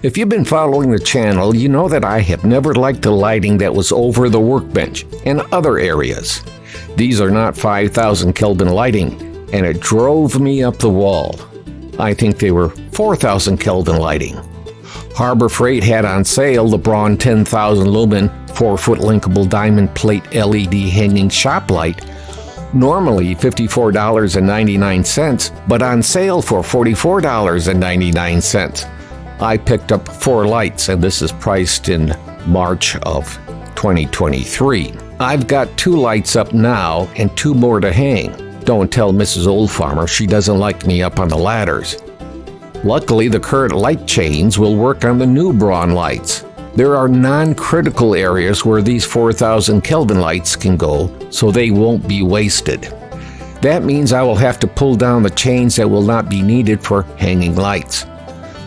If you've been following the channel, you know that I have never liked the lighting that was over the workbench and other areas. These are not 5,000 Kelvin lighting, and it drove me up the wall. I think they were 4,000 Kelvin lighting. Harbor Freight had on sale the Braun 10,000 lumen 4-foot linkable diamond plate LED hanging shop light, normally $54.99, but on sale for $44.99. I picked up 4 lights, and this is priced in March of 2023. I've got 2 lights up now and 2 more to hang. Don't tell Mrs. Old Farmer, she doesn't like me up on the ladders. Luckily, the current light chains will work on the new Braun lights. There are non-critical areas where these 4,000 Kelvin lights can go, so they won't be wasted. That means I will have to pull down the chains that will not be needed for hanging lights.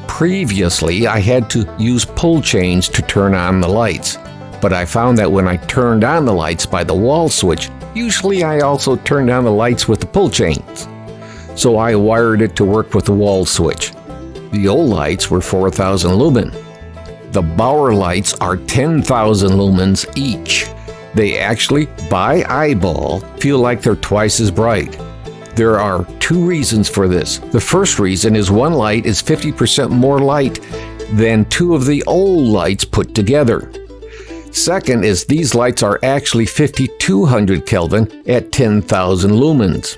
Previously, I had to use pull chains to turn on the lights, but I found that when I turned on the lights by the wall switch, usually I also turned on the lights with the pull chains. So I wired it to work with the wall switch. The old lights were 4,000 lumen. The Bauer lights are 10,000 lumens each. They actually, by eyeball, feel like they're twice as bright. There are 2 reasons for this. The first reason is one light is 50% more light than 2 of the old lights put together. Second is these lights are actually 5,200 Kelvin at 10,000 lumens.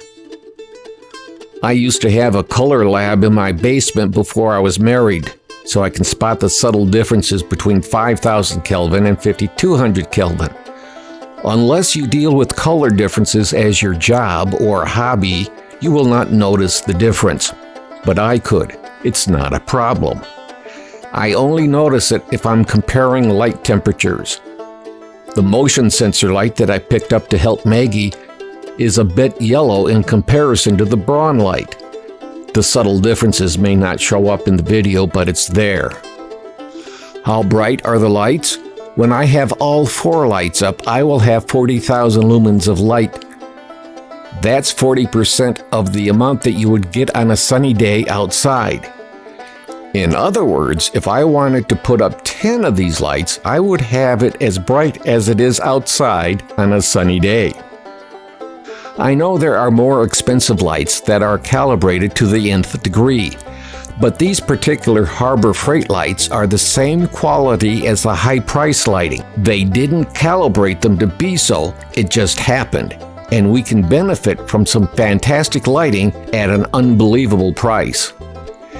I used to have a color lab in my basement before I was married, so I can spot the subtle differences between 5,000 Kelvin and 5,200 Kelvin. Unless you deal with color differences as your job or hobby, you will not notice the difference. But I could. It's not a problem. I only notice it if I'm comparing light temperatures. The motion sensor light that I picked up to help Maggie is a bit yellow in comparison to the Braun light. The subtle differences may not show up in the video, but it's there. How bright are the lights? When I have all 4 lights up, I will have 40,000 lumens of light. That's 40% of the amount that you would get on a sunny day outside. In other words, if I wanted to put up 10 of these lights, I would have it as bright as it is outside on a sunny day. I know there are more expensive lights that are calibrated to the nth degree, but these particular Harbor Freight lights are the same quality as the high-price lighting. They didn't calibrate them to be so, it just happened, and we can benefit from some fantastic lighting at an unbelievable price.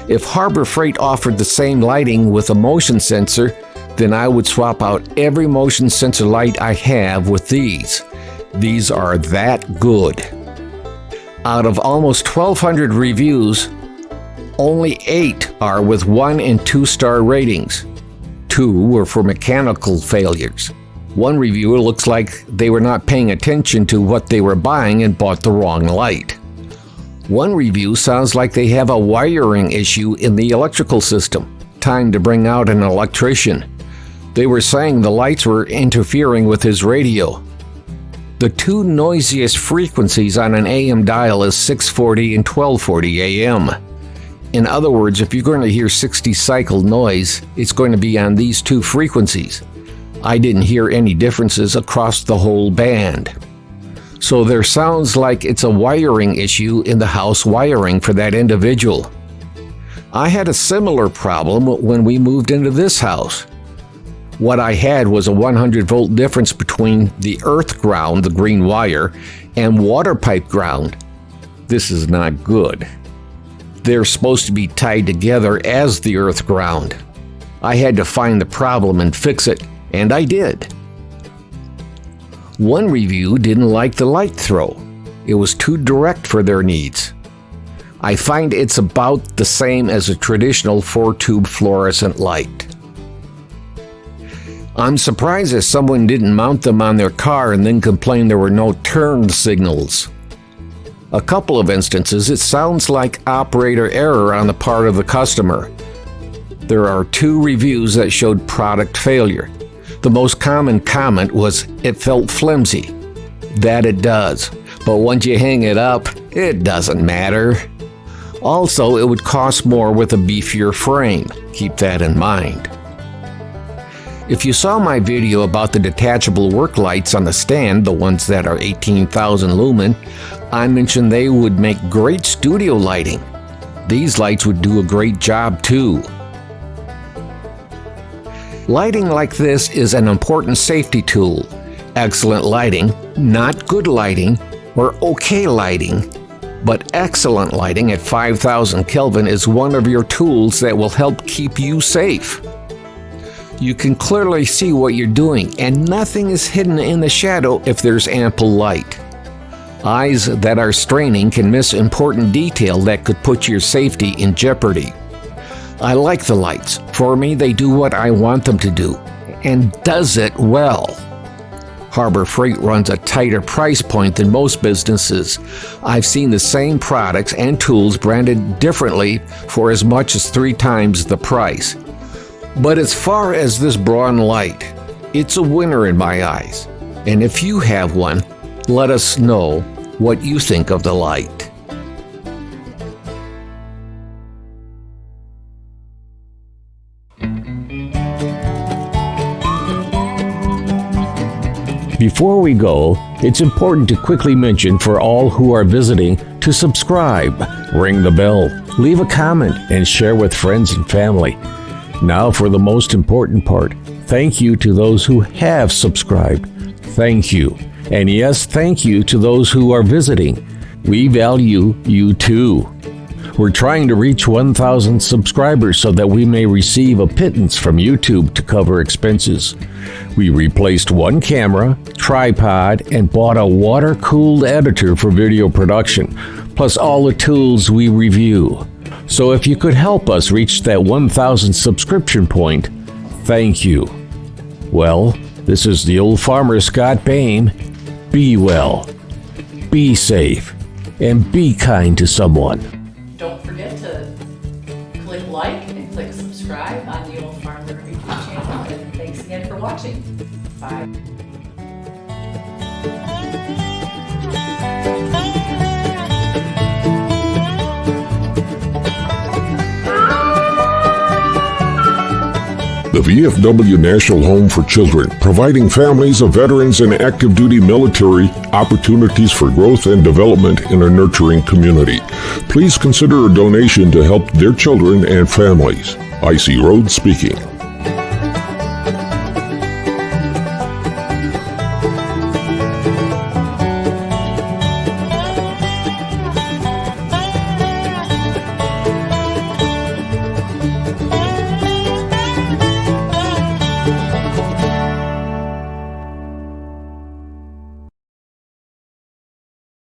If Harbor Freight offered the same lighting with a motion sensor, then I would swap out every motion sensor light I have with these. These are that good. Out of almost 1,200 reviews, only 8 are with 1- and 2-star ratings. 2 were for mechanical failures. One reviewer looks like they were not paying attention to what they were buying and bought the wrong light. One review sounds like they have a wiring issue in the electrical system. Time to bring out an electrician. They were saying the lights were interfering with his radio. The 2 noisiest frequencies on an AM dial is 640 and 1240 AM. In other words, if you're going to hear 60 cycle noise, it's going to be on these 2 frequencies. I didn't hear any differences across the whole band. So there sounds like it's a wiring issue in the house wiring for that individual. I had a similar problem when we moved into this house. What I had was a 100-volt difference between the earth ground, the green wire, and water pipe ground. This is not good. They're supposed to be tied together as the earth ground. I had to find the problem and fix it, and I did. One review didn't like the light throw. It was too direct for their needs. I find it's about the same as a traditional 4-tube fluorescent light. I'm surprised that someone didn't mount them on their car and then complain there were no turn signals. A couple of instances, it sounds like operator error on the part of the customer. There are 2 reviews that showed product failure. The most common comment was, "It felt flimsy." That it does, but once you hang it up, it doesn't matter. Also, it would cost more with a beefier frame. Keep that in mind. If you saw my video about the detachable work lights on the stand, the ones that are 18,000 lumen, I mentioned they would make great studio lighting. These lights would do a great job too. Lighting like this is an important safety tool. Excellent lighting, not good lighting, or okay lighting, but excellent lighting at 5,000 Kelvin is one of your tools that will help keep you safe. You can clearly see what you're doing, and nothing is hidden in the shadow if there's ample light. Eyes that are straining can miss important detail that could put your safety in jeopardy. I like the lights. For me, they do what I want them to do, and does it well. Harbor Freight runs a tighter price point than most businesses. I've seen the same products and tools branded differently for as much as 3 times the price. But as far as this Braun light, it's a winner in my eyes. And if you have one, let us know what you think of the light. Before we go, it's important to quickly mention for all who are visiting to subscribe, ring the bell, leave a comment, and share with friends and family. Now for the most important part, thank you to those who have subscribed. Thank you. And yes, thank you to those who are visiting. We value you too. We're trying to reach 1,000 subscribers so that we may receive a pittance from YouTube to cover expenses. We replaced 1 camera, tripod, and bought a water-cooled editor for video production, plus all the tools we review. So if you could help us reach that 1,000 subscription point, thank you. Well, this is the old farmer Scott Bain. Be well, be safe, and be kind to someone. Don't forget to click like and click subscribe on the Old Farmer YouTube channel. And thanks again for watching. Bye. The VFW National Home for Children, providing families of veterans and active duty military opportunities for growth and development in a nurturing community. Please consider a donation to help their children and families. I.C. Rhodes speaking.